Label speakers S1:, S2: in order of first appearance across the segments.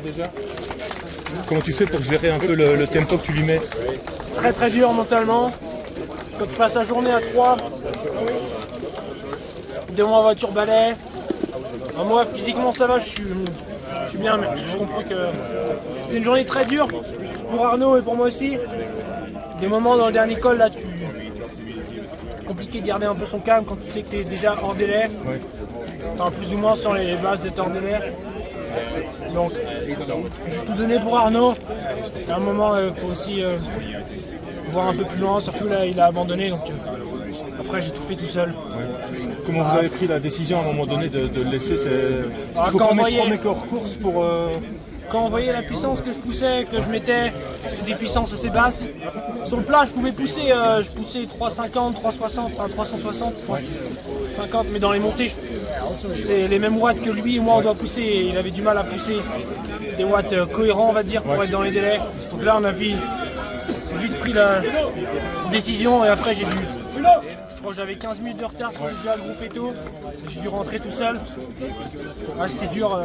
S1: déjà. Comment tu fais pour gérer un peu le tempo que tu lui mets?
S2: Très très dur mentalement. Quand tu passes la journée à 3, 2 mois en voiture balai. Moi physiquement ça va, je suis bien, mais je comprends que c'est une journée très dure pour Arnaud et pour moi aussi. Des moments dans le dernier col là, c'est compliqué de garder un peu son calme quand tu sais que tu es déjà hors délai.
S1: Ouais.
S2: Enfin, plus ou moins sur les bases d'être hors délai. Donc j'ai tout donné pour Arnaud. À un moment il faut aussi voir un peu plus loin, surtout là il a abandonné, donc après j'ai tout fait tout seul.
S1: Ouais. Comment vous avez pris la décision à un moment donné de le laisser? Il faut
S2: quand
S1: qu'on
S2: on voyait-
S1: mette 3 mecs hors course pour...
S2: Quand on voyait la puissance que je poussais, que je mettais, c'est des puissances assez basses. Sur le plat, je pouvais pousser, je poussais 350, 360, enfin 360, 350, mais dans les montées, c'est les mêmes watts que lui et moi on doit pousser. Et il avait du mal à pousser des watts cohérents, on va dire, pour être dans les délais. Donc là, on a vite pris la décision et après j'ai dû. Je crois que j'avais 15 minutes de retard sur déjà le groupe et tout. J'ai dû rentrer tout seul. Ah, c'était dur.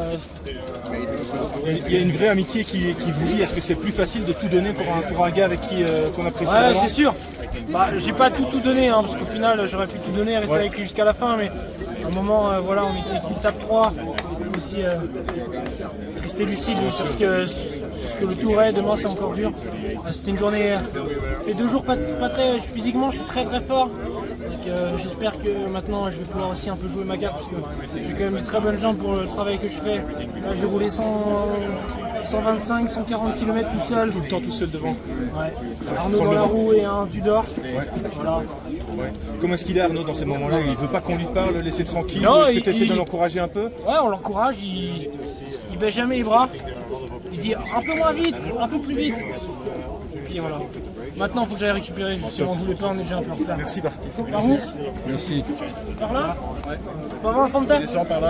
S1: Il y a une vraie amitié qui vous lie. Est-ce que c'est plus facile de tout donner pour un gars avec qui qu'on apprécie
S2: Ouais,
S1: vraiment?
S2: c'est sûr. Bah, j'ai pas tout donné, hein, parce qu'au final, j'aurais pu tout donner, rester avec lui jusqu'à la fin, mais à un moment, voilà, on était équipe top 3. Il faut aussi rester lucide sur ce que le tour est. Demain, c'est encore dur. C'était une journée et 2 jours pas très. Physiquement, je suis très très fort. Donc, j'espère que maintenant, je vais pouvoir aussi un peu jouer ma carte, parce que j'ai quand même de très bonnes jambes pour le travail que je fais. Là, j'ai roulé 125, 140 km tout seul.
S1: Tout le temps tout seul devant.
S2: Ouais. Arnaud dans la roue et un Tudor. Voilà.
S1: Ouais. Comment est-ce qu'il est Arnaud dans ces moments-là? Il veut pas qu'on lui parle, le laisser tranquille?
S2: Non,
S1: Est-ce que tu essaies de
S2: il-
S1: l'encourager un peu?
S2: Ouais, on l'encourage, il baisse jamais les bras. Il dit un peu moins vite, un peu plus vite. Et puis voilà. Maintenant, il faut que j'aille récupérer. Si on ne voulait pas, on est déjà un peu en retard.
S1: Merci Barty.
S2: Par où?
S1: Merci.
S2: Par là? On va voir la fontaine?
S1: Descends par là.